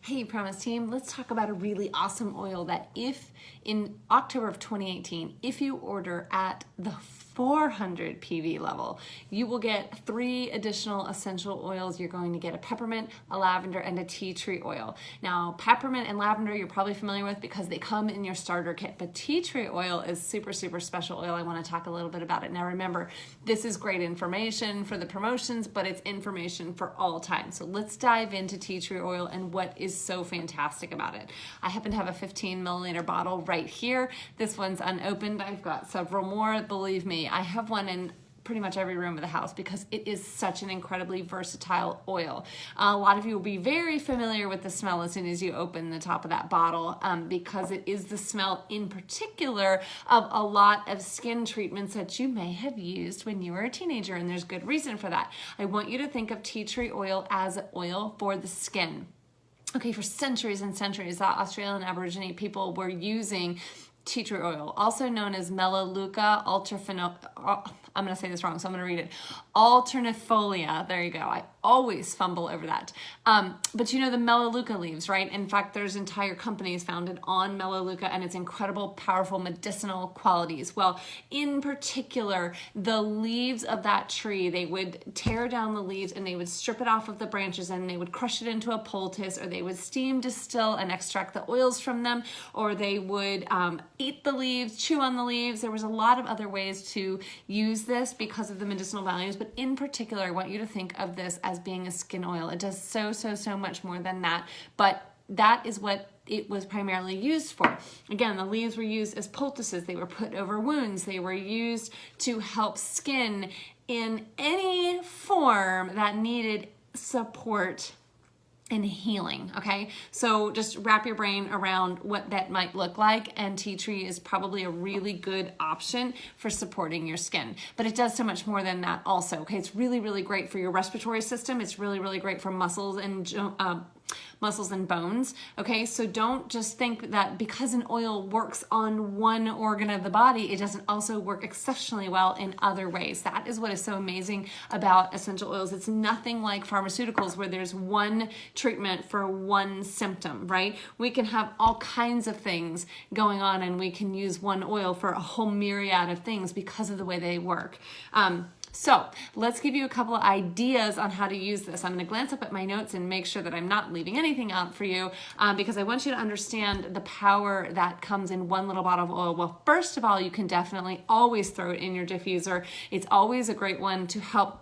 Hey, Promise Team, let's talk about a really awesome oil that if in October of 2018, if you order at the 400 PV level, you will get 3 additional essential oils. You're going to get a peppermint, a lavender, and a tea tree oil. Now, peppermint and lavender you're probably familiar with because they come in your starter kit, but tea tree oil is super, super special oil. I want to talk a little bit about it. Now, remember, this is great information for the promotions, but it's information for all time. So let's dive into tea tree oil and what is so fantastic about it. I happen to have a 15 milliliter bottle right here. This one's unopened. I've got several more. Believe me, I have one in pretty much every room of the house because it is such an incredibly versatile oil. A lot of you will be very familiar with the smell as soon as you open the top of that bottle because it is the smell in particular of a lot of skin treatments that you may have used when you were a teenager, and there's good reason for that. I want you to think of tea tree oil as oil for the skin. Okay, for centuries and centuries, the Australian Aborigine people were using tea tree oil, also known as melaluca, I'm going to say this wrong, so I'm going to read it. Alternifolia. There you go. I always fumble over that. But you know the melaluca leaves, right? In fact, there's entire companies founded on melaluca and its incredible, powerful medicinal qualities. Well, in particular, the leaves of that tree, they would tear down the leaves and they would strip it off of the branches and they would crush it into a poultice, or they would steam distill and extract the oils from them, or they would eat the leaves, chew on the leaves. There was a lot of other ways to use this because of the medicinal values, but in particular, I want you to think of this as being a skin oil. It does so much more than that, but that is what it was primarily used for. Again, the leaves were used as poultices. They were put over wounds. They were used to help skin in any form that needed support and healing, okay? So just wrap your brain around what that might look like, and tea tree is probably a really good option for supporting your skin. But it does so much more than that also, okay? It's really great for your respiratory system. It's really great for muscles and bones, okay? So don't just think that because an oil works on one organ of the body, it doesn't also work exceptionally well in other ways. That is what is so amazing about essential oils. It's nothing like pharmaceuticals where there's one treatment for one symptom, right? We can have all kinds of things going on and we can use one oil for a whole myriad of things because of the way they work. So let's give you a couple of ideas on how to use this. I'm going to glance up at my notes and make sure that I'm not leaving anything out for you because I want you to understand the power that comes in one little bottle of oil. Well, first of all, you can definitely always throw it in your diffuser. It's always a great one to help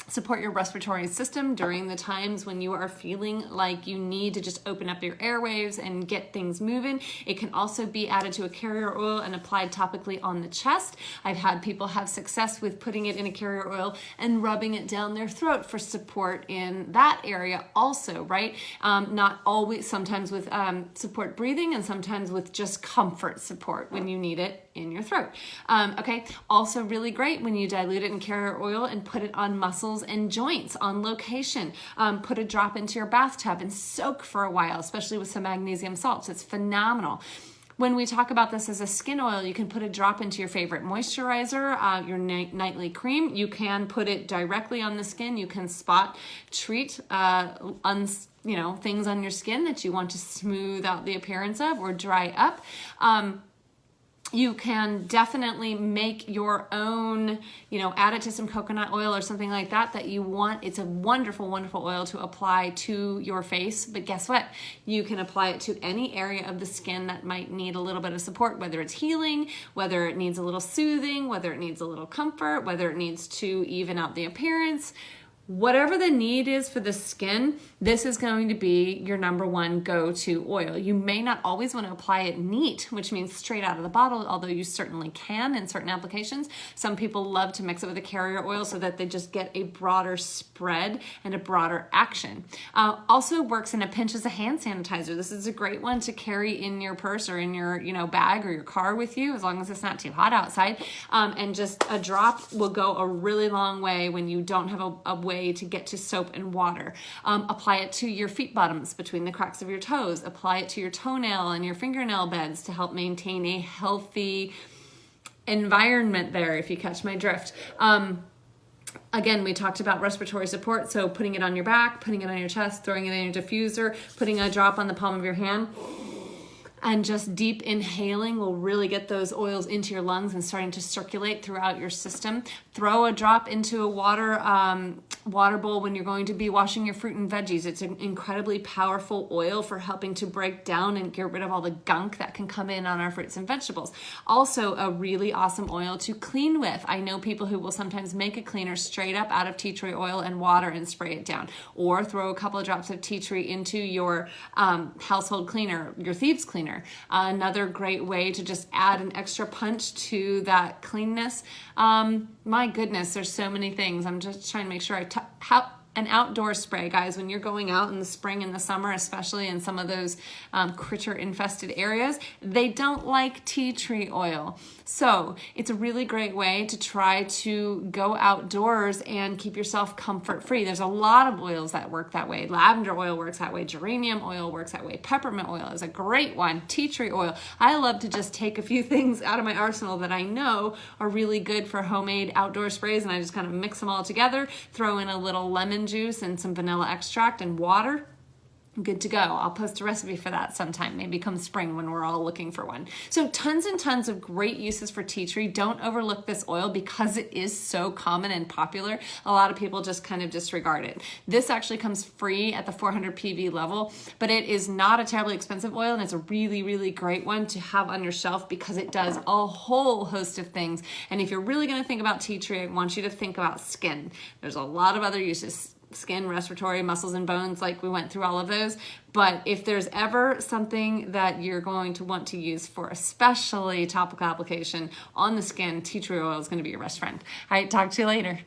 support your respiratory system during the times when you are feeling like you need to just open up your airwaves and get things moving. It can also be added to a carrier oil and applied topically on the chest. I've had people have success with putting it in a carrier oil and rubbing it down their throat for support in that area also, right? Not always, sometimes with support breathing and sometimes with just comfort support when you need it in your throat. Okay, also really great when you dilute it in carrier oil and put it on muscles and joints on location. Put a drop into your bathtub and soak for a while, especially with some magnesium salts. It's phenomenal. When we talk about this as a skin oil, you can put a drop into your favorite moisturizer, your nightly cream. You can put it directly on the skin. You can spot treat things on your skin that you want to smooth out the appearance of or dry up. You can definitely make your own, add it to some coconut oil or something like that you want. It's a wonderful oil to apply to your face. But guess what? You can apply it to any area of the skin that might need a little bit of support, whether it's healing, whether it needs a little soothing, whether it needs a little comfort, whether it needs to even out the appearance. Whatever the need is for the skin, this is going to be your #1 go-to oil. You may not always want to apply it neat, which means straight out of the bottle, although you certainly can in certain applications. Some people love to mix it with a carrier oil so that they just get a broader spread and a broader action. Also works in a pinch as a hand sanitizer. This is a great one to carry in your purse or in your bag or your car with you, as long as it's not too hot outside. And just a drop will go a really long way when you don't have a way to get to soap and water. Apply it to your feet bottoms between the cracks of your toes. Apply it to your toenail and your fingernail beds to help maintain a healthy environment there, if you catch my drift. Again, we talked about respiratory support, so putting it on your back, putting it on your chest, throwing it in your diffuser, putting a drop on the palm of your hand, and just deep inhaling will really get those oils into your lungs and starting to circulate throughout your system. Throw a drop into a water bowl when you're going to be washing your fruit and veggies. It's an incredibly powerful oil for helping to break down and get rid of all the gunk that can come in on our fruits and vegetables. Also, a really awesome oil to clean with. I know people who will sometimes make a cleaner straight up out of tea tree oil and water and spray it down, or throw a couple of drops of tea tree into your household cleaner, your thieves cleaner. Another great way to just add an extra punch to that cleanness. My goodness, there's so many things. I'm just trying to make sure an outdoor spray, guys, when you're going out in the spring and the summer, especially in some of those critter infested areas, they don't like tea tree oil. So it's a really great way to try to go outdoors and keep yourself comfort free. There's a lot of oils that work that way. Lavender oil works that way. Geranium oil works that way. Peppermint oil is a great one. Tea tree oil. I love to just take a few things out of my arsenal that I know are really good for homemade outdoor sprays, and I just kind of mix them all together, throw in a little lemon juice and some vanilla extract and water. Good to go. I'll post a recipe for that sometime, maybe come spring when we're all looking for one. So tons and tons of great uses for tea tree. Don't overlook this oil because it is so common and popular. A lot of people just kind of disregard it. This actually comes free at the 400 PV level, but it is not a terribly expensive oil, and it's a really, really great one to have on your shelf because it does a whole host of things. And if you're really going to think about tea tree, I want you to think about skin. There's a lot of other uses. Skin, respiratory, muscles and bones, like we went through all of those. But if there's ever something that you're going to want to use for especially topical application on the skin, tea tree oil is going to be your best friend. All right, talk to you later.